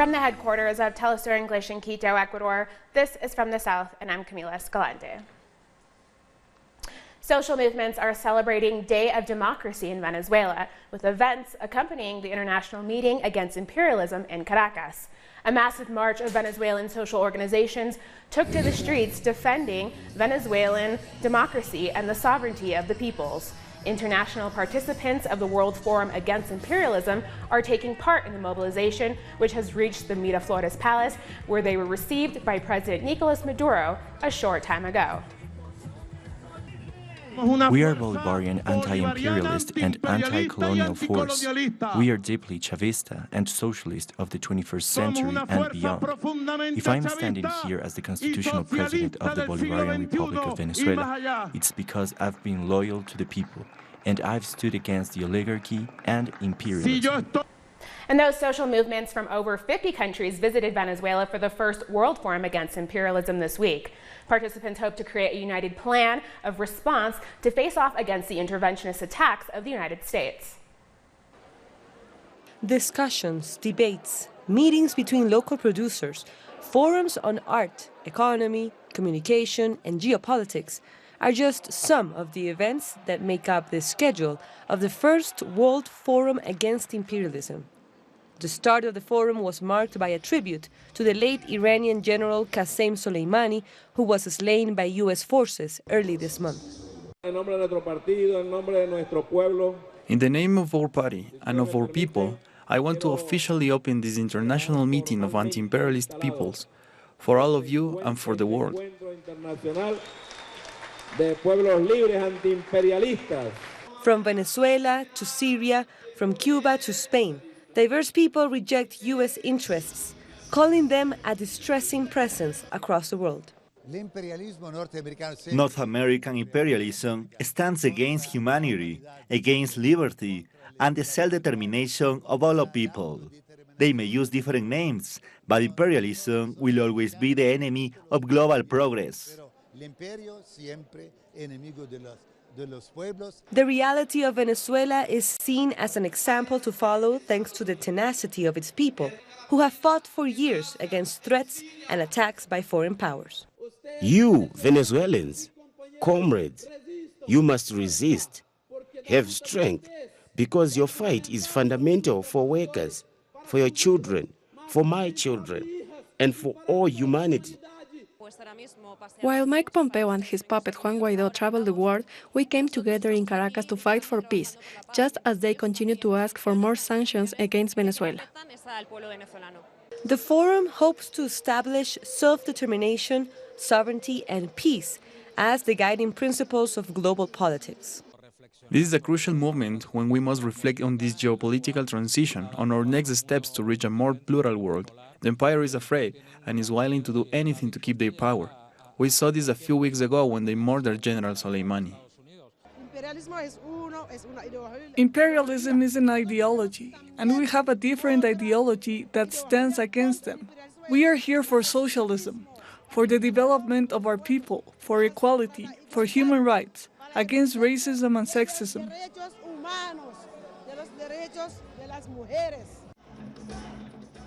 From the headquarters of Telesur English in Quito, Ecuador, this is From the South, and I'm Camila Escalante. Social movements are celebrating Day of Democracy in Venezuela, with events accompanying the international meeting against imperialism in Caracas. A massive march of Venezuelan social organizations took to the streets defending Venezuelan democracy and the sovereignty of the peoples. International participants of the World Forum Against Imperialism are taking part in the mobilization, which has reached the Miraflores Palace, where they were received by President Nicolas Maduro a short time ago. We are Bolivarian anti-imperialist and anti-colonial force. We are deeply Chavista and socialist of the 21st century and beyond. If I'm standing here as the constitutional president of the Bolivarian Republic of Venezuela, it's because I've been loyal to the people, and I've stood against the oligarchy and imperialism. And those social movements from over 50 countries visited Venezuela for the first World Forum Against Imperialism this week. Participants hope to create a united plan of response to face off against the interventionist attacks of the United States. Discussions, debates, meetings between local producers, forums on art, economy, communication, and geopolitics are just some of the events that make up the schedule of the first World Forum Against Imperialism. The start of the forum was marked by a tribute to the late Iranian General Qasem Soleimani, who was slain by U.S. forces early this month. In the name of our party and of our people, I want to officially open this international meeting of anti-imperialist peoples, for all of you and for the world. From Venezuela to Syria, from Cuba to Spain, diverse people reject U.S. interests, calling them a distressing presence across the world. North American imperialism stands against humanity, against liberty, and the self-determination of all of people. They may use different names, but imperialism will always be the enemy of global progress. The reality of Venezuela is seen as an example to follow thanks to the tenacity of its people, who have fought for years against threats and attacks by foreign powers. You, Venezuelans, comrades, you must resist, have strength, because your fight is fundamental for workers, for your children, for my children, and for all humanity. While Mike Pompeo and his puppet Juan Guaidó traveled the world, we came together in Caracas to fight for peace, just as they continue to ask for more sanctions against Venezuela. The forum hopes to establish self-determination, sovereignty, and peace as the guiding principles of global politics. This is a crucial moment when we must reflect on this geopolitical transition, on our next steps to reach a more plural world. The empire is afraid and is willing to do anything to keep their power. We saw this a few weeks ago when they murdered General Soleimani. Imperialism is an ideology, and we have a different ideology that stands against them. We are here for socialism, for the development of our people, for equality, for human rights, against racism and sexism.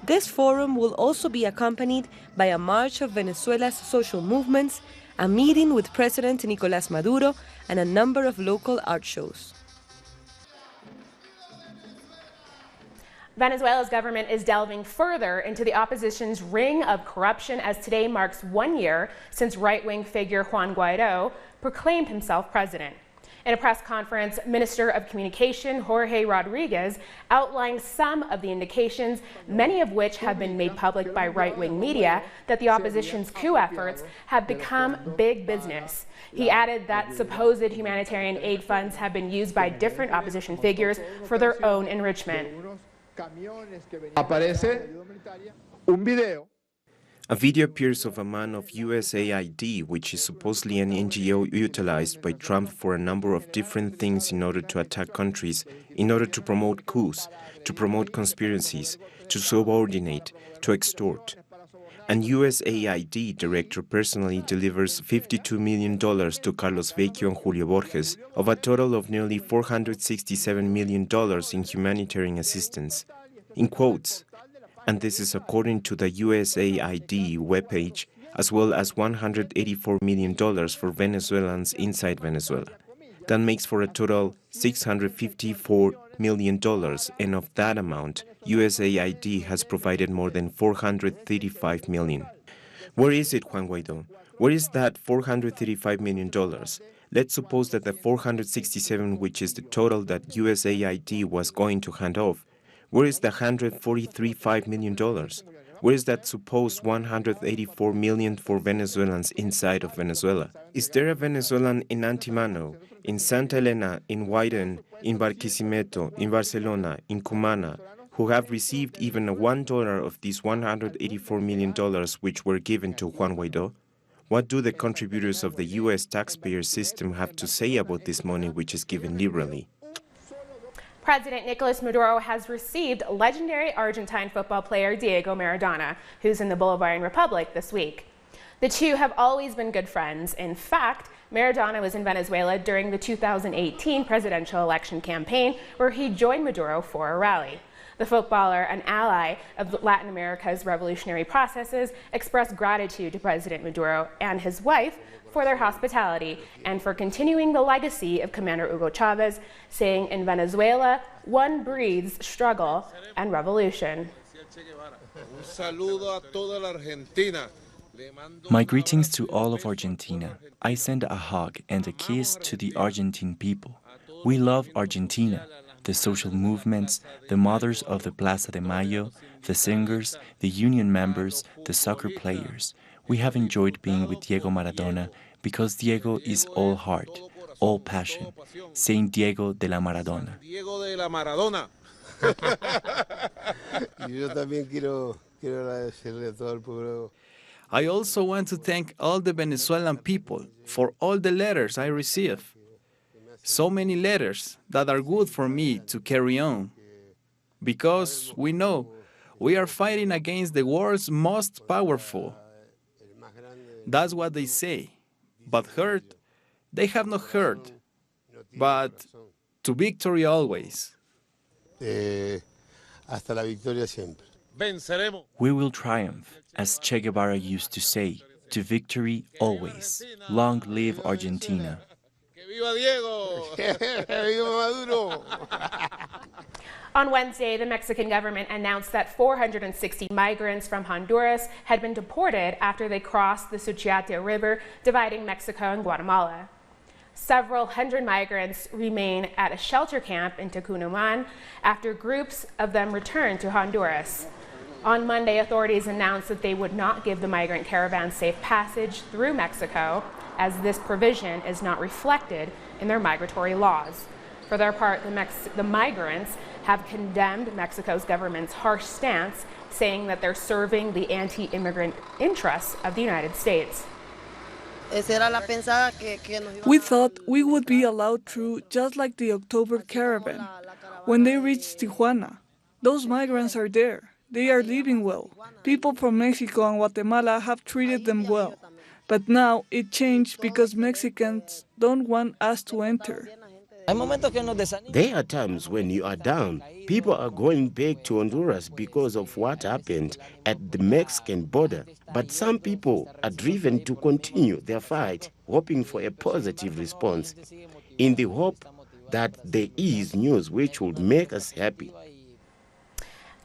This forum will also be accompanied by a march of Venezuela's social movements, a meeting with President Nicolas Maduro, and a number of local art shows. Venezuela's government is delving further into the opposition's ring of corruption as today marks 1 year since right-wing figure Juan Guaidó proclaimed himself president. In a press conference, Minister of Communication Jorge Rodriguez outlined some of the indications, many of which have been made public by right-wing media, that the opposition's coup efforts have become big business. He added that supposed humanitarian aid funds have been used by different opposition figures for their own enrichment. A video appears of a man of USAID, which is supposedly an NGO utilized by Trump for a number of different things in order to attack countries, in order to promote coups, to promote conspiracies, to subordinate, to extort. And USAID director personally delivers $52 million to Carlos Vecchio and Julio Borges, of a total of nearly $467 million in humanitarian assistance. In quotes, and this is according to the USAID webpage, as well as $184 million for Venezuelans inside Venezuela. That makes for a total $654 million, and of that amount, USAID has provided more than $435 million. Where is it, Juan Guaidó? Where is that $435 million? Let's suppose that the 467, which is the total that USAID was going to hand off, where is the $143.5 million? Where is that supposed $184 million for Venezuelans inside of Venezuela? Is there a Venezuelan in Antimano, in Santa Elena, in Guairén, in Barquisimeto, in Barcelona, in Cumana, who have received even $1 of these $184 million which were given to Juan Guaidó? What do the contributors of the U.S. taxpayer system have to say about this money which is given liberally? President Nicolas Maduro has received legendary Argentine football player Diego Maradona, who's in the Bolivian Republic this week. The two have always been good friends. In fact, Maradona was in Venezuela during the 2018 presidential election campaign, where he joined Maduro for a rally. The footballer, an ally of Latin America's revolutionary processes, expressed gratitude to President Maduro and his wife for their hospitality and for continuing the legacy of Commander Hugo Chavez, saying, "In Venezuela, one breathes struggle and revolution." My greetings to all of Argentina. I send a hug and a kiss to the Argentine people. We love Argentina, the social movements, the mothers of the Plaza de Mayo, the singers, the union members, the soccer players. We have enjoyed being with Diego Maradona because Diego is all heart, all passion. Saint Diego de la Maradona. Diego de la Maradona. Yo también quiero agradecerle a todo el pueblo. I also want to thank all the Venezuelan people for all the letters I receive. So many letters that are good for me to carry on. Because we know we are fighting against the world's most powerful. That's what they say. But hurt, they have not hurt. But to victory always. Hasta la victoria siempre. We will triumph, as Che Guevara used to say, to victory always. Long live Argentina. ¡Viva Diego! ¡Viva Maduro! On Wednesday, the Mexican government announced that 460 migrants from Honduras had been deported after they crossed the Suchiate River, dividing Mexico and Guatemala. Several hundred migrants remain at a shelter camp in Tucunuman after groups of them returned to Honduras. On Monday, authorities announced that they would not give the migrant caravan safe passage through Mexico, as this provision is not reflected in their migratory laws. For their part, the migrants have condemned Mexico's government's harsh stance, saying that they're serving the anti-immigrant interests of the United States. We thought we would be allowed through just like the October caravan. When they reached Tijuana, those migrants are there. They are living well. People from Mexico and Guatemala have treated them well. But now it changed because Mexicans don't want us to enter. There are times when you are down. People are going back to Honduras because of what happened at the Mexican border. But some people are driven to continue their fight, hoping for a positive response, in the hope that there is news which would make us happy.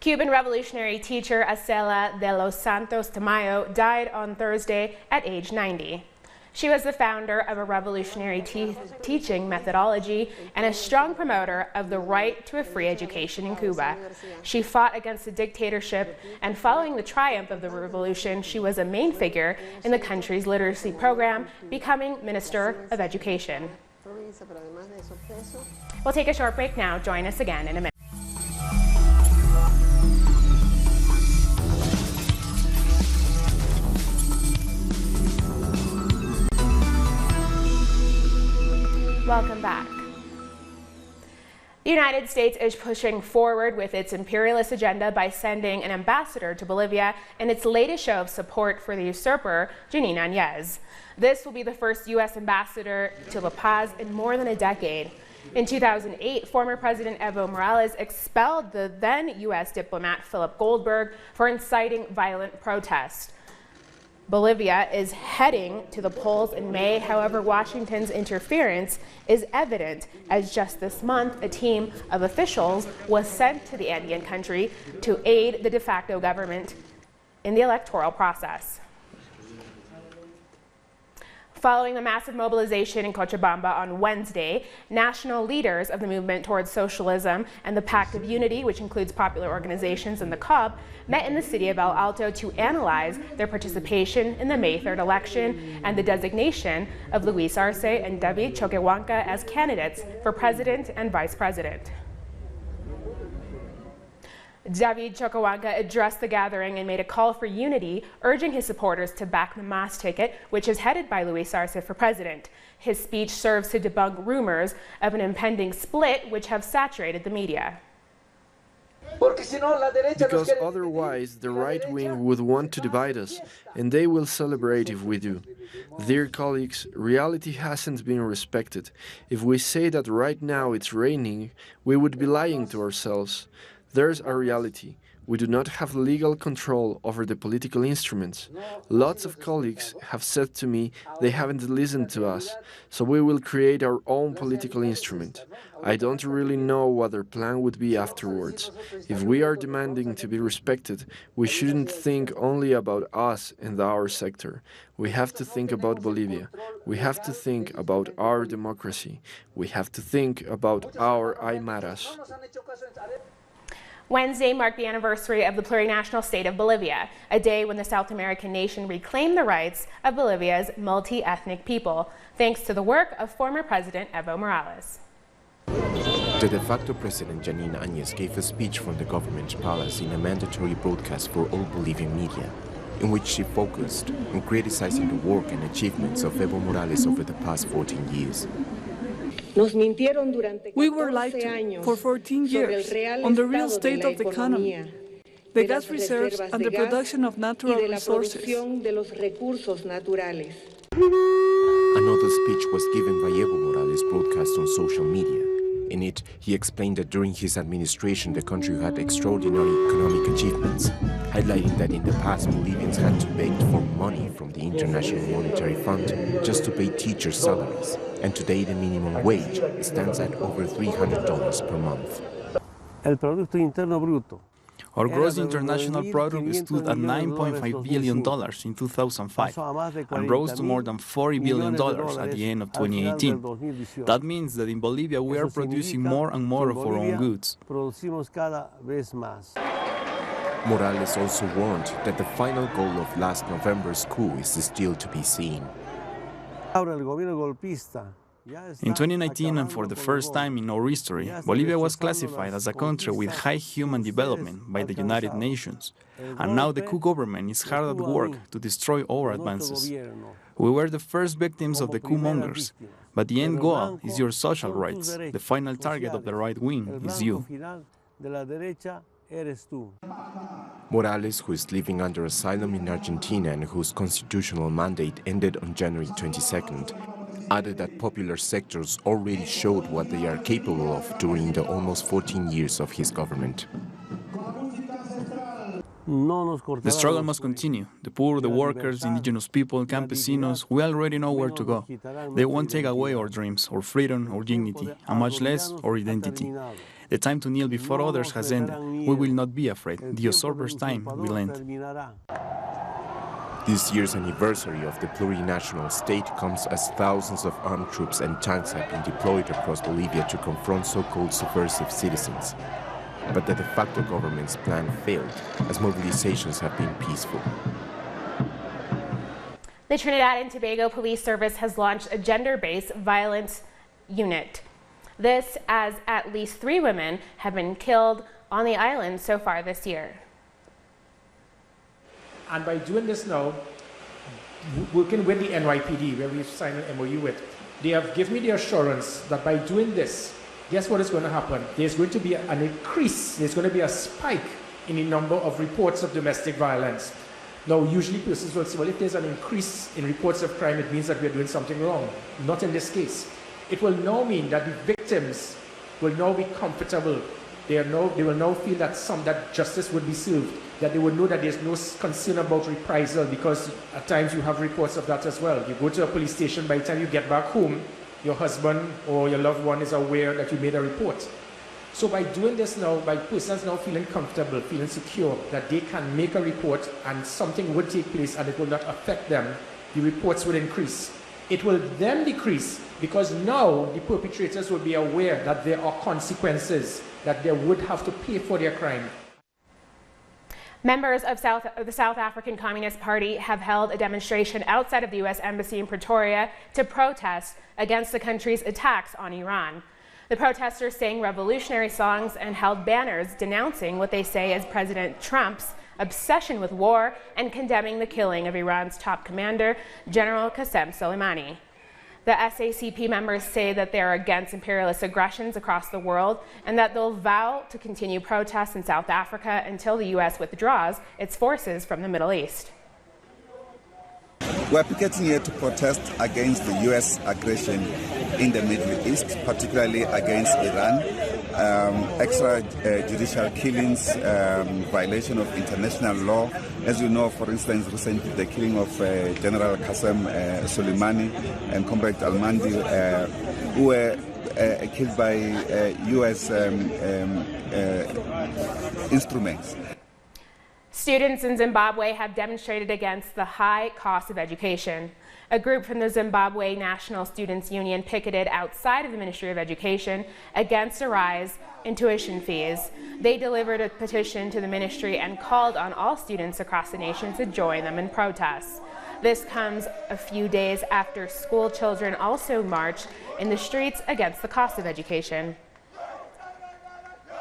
Cuban revolutionary teacher Acela de los Santos Tamayo died on Thursday at age 90. She was the founder of a revolutionary teaching methodology and a strong promoter of the right to a free education in Cuba. She fought against the dictatorship, and following the triumph of the revolution, she was a main figure in the country's literacy program, becoming Minister of Education. We'll take a short break now. Join us again in a minute. Welcome back. The United States is pushing forward with its imperialist agenda by sending an ambassador to Bolivia in its latest show of support for the usurper, Jeanine Áñez. This will be the first U.S. ambassador to La Paz in more than a decade. In 2008, former President Evo Morales expelled the then U.S. diplomat Philip Goldberg for inciting violent protest. Bolivia is heading to the polls in May. However, Washington's interference is evident, as just this month, a team of officials was sent to the Andean country to aid the de facto government in the electoral process. Following the massive mobilization in Cochabamba on Wednesday, national leaders of the movement towards socialism and the Pact of Unity, which includes popular organizations and the COB, met in the city of El Alto to analyze their participation in the May 3rd election and the designation of Luis Arce and David Choquehuanca as candidates for president and vice president. David Choquehuanca addressed the gathering and made a call for unity, urging his supporters to back the Mas ticket, which is headed by Luis Arce for president. His speech serves to debunk rumors of an impending split, which have saturated the media. Because otherwise the right wing would want to divide us, and they will celebrate if we do. Dear colleagues, reality hasn't been respected. If we say that right now it's raining, we would be lying to ourselves. There's a reality. We do not have legal control over the political instruments. Lots of colleagues have said to me they haven't listened to us, so we will create our own political instrument. I don't really know what their plan would be afterwards. If we are demanding to be respected, we shouldn't think only about us and our sector. We have to think about Bolivia. We have to think about our democracy. We have to think about our aymaras. Wednesday marked the anniversary of the plurinational state of Bolivia, a day when the South American nation reclaimed the rights of Bolivia's multi-ethnic people, thanks to the work of former President Evo Morales. The de facto president Janine Áñez gave a speech from the government palace in a mandatory broadcast for all Bolivian media, in which she focused on criticizing the work and achievements of Evo Morales over the past 14 years. We were lied to for 14 years on the real state of the economy, the gas reserves and the production of natural resources. Another speech was given by Evo Morales broadcast on social media. In it, he explained that during his administration the country had extraordinary economic achievements, highlighting that in the past Bolivians had to beg for money from the International Monetary Fund just to pay teachers' salaries, and today the minimum wage stands at over $300 per month. Our gross international product stood at $9.5 billion in 2005 and rose to more than $40 billion at the end of 2018. That means that in Bolivia we are producing more and more of our own goods. Morales also warned that the final goal of last November's coup is still to be seen. In 2019, and for the first time in our history, Bolivia was classified as a country with high human development by the United Nations. And now the coup government is hard at work to destroy our advances. We were the first victims of the coup mongers, but the end goal is your social rights. The final target of the right wing is you. Morales, who is living under asylum in Argentina and whose constitutional mandate ended on January 22nd, added that popular sectors already showed what they are capable of during the almost 14 years of his government. The struggle must continue. The poor, the workers, indigenous people, campesinos, we already know where to go. They won't take away our dreams, our freedom, our dignity, and much less our identity. The time to kneel before others has ended. We will not be afraid. The usurper's time will end. This year's anniversary of the plurinational state comes as thousands of armed troops and tanks have been deployed across Bolivia to confront so-called subversive citizens. But the de facto government's plan failed, as mobilizations have been peaceful. The Trinidad and Tobago Police Service has launched a gender-based violence unit. This as at least 3 women have been killed on the island so far this year. And by doing this now, working with the NYPD, where we've signed an MOU with, they have given me the assurance that by doing this, guess what is going to happen? There's going to be an increase, there's going to be a spike in the number of reports of domestic violence. Now, usually persons will say, well, if there's an increase in reports of crime, it means that we're doing something wrong. Not in this case. It will now mean that the victims victims will now be comfortable. They will now feel that that justice would be served, that they would know that there's no concern about reprisal, because at times you have reports of that as well. You go to a police station, by the time you get back home, your husband or your loved one is aware that you made a report. So by doing this now, by persons now feeling comfortable, feeling secure, that they can make a report and something would take place and it will not affect them, the reports will increase. It will then decrease because now the perpetrators will be aware that there are consequences, that they would have to pay for their crime. Members of the South African Communist Party have held a demonstration outside of the U.S. Embassy in Pretoria to protest against the country's attacks on Iran. The protesters sang revolutionary songs and held banners denouncing what they say is President Trump's obsession with war and condemning the killing of Iran's top commander, General Qasem Soleimani. The SACP members say that they are against imperialist aggressions across the world and that they'll vow to continue protests in South Africa until the U.S. withdraws its forces from the Middle East. We're picketing here to protest against the U.S. aggression in the Middle East, particularly against Iran, extrajudicial killings, violation of international law. As you know, for instance, recently the killing of General Qasem Soleimani and Comrade Al-Mandi, who were killed by U.S. instruments. Students in Zimbabwe have demonstrated against the high cost of education. A group from the Zimbabwe National Students Union picketed outside of the Ministry of Education against a rise in tuition fees. They delivered a petition to the ministry and called on all students across the nation to join them in protests. This comes a few days after school children also marched in the streets against the cost of education.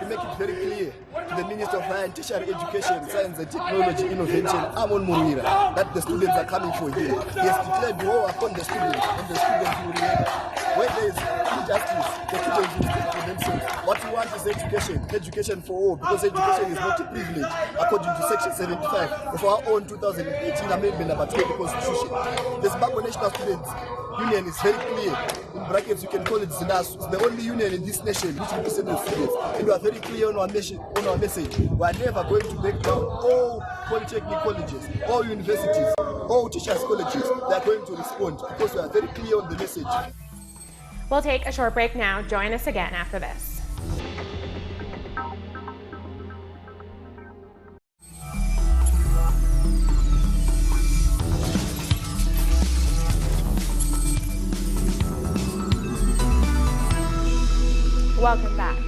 To make it very clear to the Minister of Higher and Tertiary Education, Science and Technology Innovation, Amon Munira, that the students are coming for here. He has declared war upon the students, and the students will remember. Where there is injustice, the students will speak for themselves. What we want is education, education for all, because education is not a privilege, according to Section 75 of our own 2018 Amendment number 20 Constitution. The Zimbabwe National Students Union is very clear. In brackets, you can call it ZINAS. It's the only union in this nation which represents the students. And we are very clear on our message. We are never going to break down all polytechnic colleges, all universities, all teachers' colleges. They are going to respond because we are very clear on the message. We'll take a short break now. Join us again after this. Welcome back.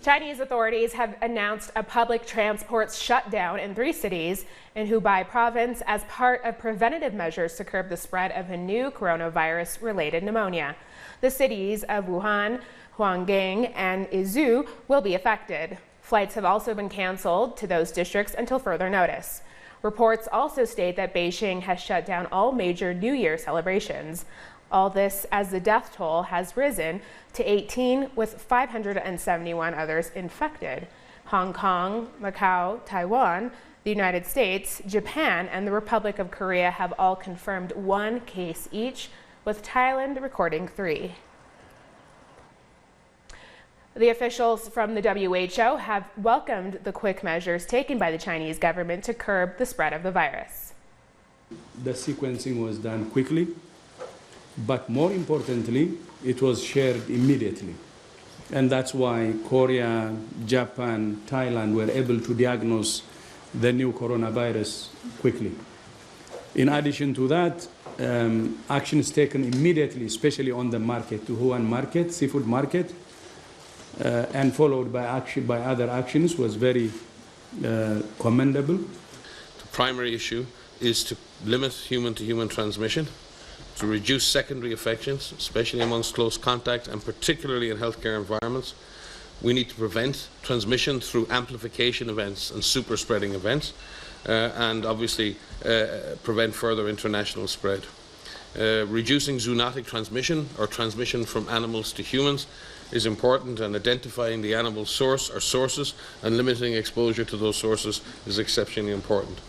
Chinese authorities have announced a public transport shutdown in 3 cities in Hubei province as part of preventative measures to curb the spread of a new coronavirus-related pneumonia. The cities of Wuhan, Huanggang, and Izhou will be affected. Flights have also been canceled to those districts until further notice. Reports also state that Beijing has shut down all major New Year celebrations. All this as the death toll has risen to 18, with 571 others infected. Hong Kong, Macau, Taiwan, the United States, Japan, and the Republic of Korea have all confirmed 1 case each, with Thailand recording 3. The officials from the WHO have welcomed the quick measures taken by the Chinese government to curb the spread of the virus. The sequencing was done quickly, but more importantly, it was shared immediately. And that's why Korea, Japan, Thailand were able to diagnose the new coronavirus quickly. In addition to that, actions taken immediately, especially on the market, to Wuhan market, seafood market, and followed by other actions was very commendable. The primary issue is to limit human-to-human transmission, to reduce secondary infections, especially amongst close contact and particularly in healthcare environments. We need to prevent transmission through amplification events and super spreading events, and obviously prevent further international spread. Reducing zoonotic transmission, or transmission from animals to humans, is important, and identifying the animal source or sources and limiting exposure to those sources is exceptionally important.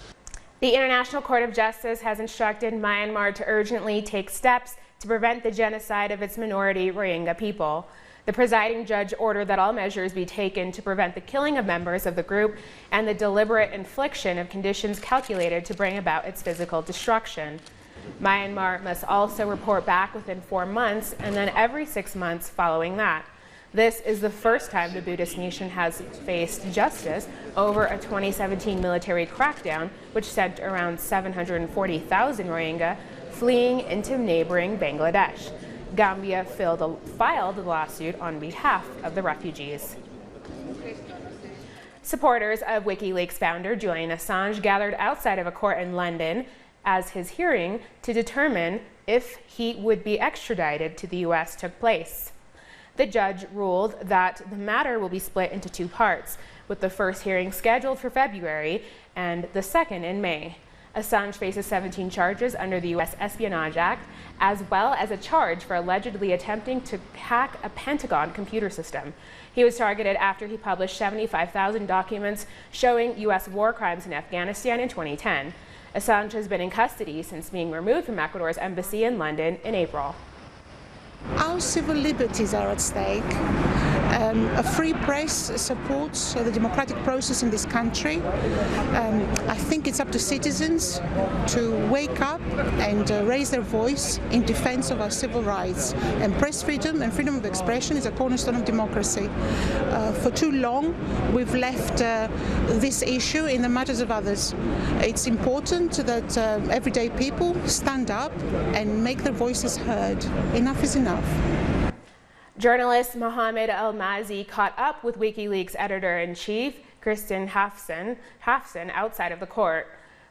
The International Court of Justice has instructed Myanmar to urgently take steps to prevent the genocide of its minority Rohingya people. The presiding judge ordered that all measures be taken to prevent the killing of members of the group and the deliberate infliction of conditions calculated to bring about its physical destruction. Myanmar must also report back within 4 months and then every 6 months following that. This is the first time the Buddhist nation has faced justice over a 2017 military crackdown, which sent around 740,000 Rohingya fleeing into neighboring Bangladesh. Gambia filed a lawsuit on behalf of the refugees. Supporters of WikiLeaks founder Julian Assange gathered outside of a court in London as his hearing to determine if he would be extradited to the US took place. The judge ruled that the matter will be split into 2 parts, with the first hearing scheduled for February and the second in May. Assange faces 17 charges under the US Espionage Act, as well as a charge for allegedly attempting to hack a Pentagon computer system. He was targeted after he published 75,000 documents showing US war crimes in Afghanistan in 2010. Assange has been in custody since being removed from Ecuador's embassy in London in April. Our civil liberties are at stake. A free press supports the democratic process in this country. I think it's up to citizens to wake up and raise their voice in defense of our civil rights. And press freedom and freedom of expression is a cornerstone of democracy. For too long, we've left this issue in the matters of others. It's important that everyday people stand up and make their voices heard. Enough is enough. Journalist Mohammed Al-Mazi caught up with WikiLeaks editor-in-chief Kristen Hafsen outside of the court.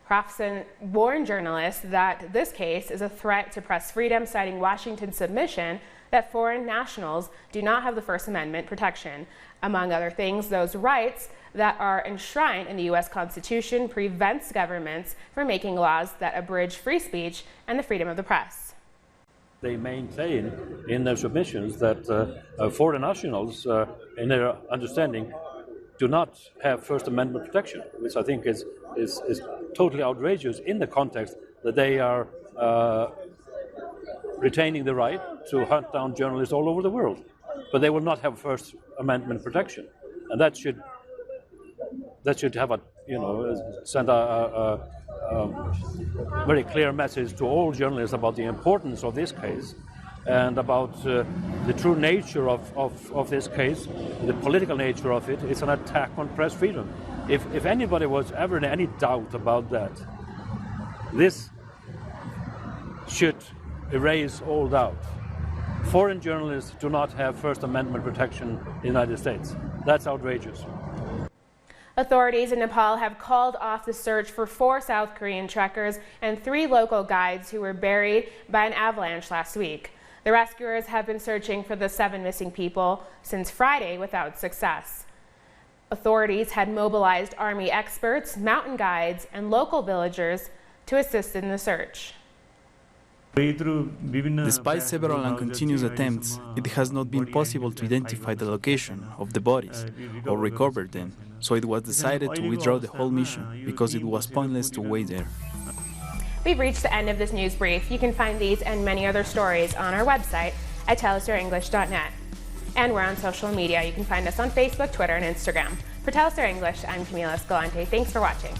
Hafsen warned journalists that this case is a threat to press freedom, citing Washington's submission that foreign nationals do not have the First Amendment protection. Among other things, those rights that are enshrined in the U.S. Constitution prevents governments from making laws that abridge free speech and the freedom of the press. They maintain in their submissions that foreign nationals, in their understanding, do not have First Amendment protection, which I think is totally outrageous in the context that they are retaining the right to hunt down journalists all over the world. But they will not have First Amendment protection, and that should have a, send a very clear message to all journalists about the importance of this case and about the true nature of this case, the political nature of it. It's an attack on press freedom. If anybody was ever in any doubt about that, this should erase all doubt. Foreign journalists do not have First Amendment protection in the United States. That's outrageous. Authorities in Nepal have called off the search for 4 South Korean trekkers and 3 local guides who were buried by an avalanche last week. The rescuers have been searching for the 7 missing people since Friday without success. Authorities had mobilized Army experts, mountain guides, and local villagers to assist in the search. Despite several and continuous attempts, it has not been possible to identify the location of the bodies or recover them, so it was decided to withdraw the whole mission because it was pointless to wait there. We've reached the end of this news brief. You can find these and many other stories on our website at telesdarenglish.net. And we're on social media. You can find us on Facebook, Twitter, and Instagram. For Telestar English, I'm Camila Escalante. Thanks for watching.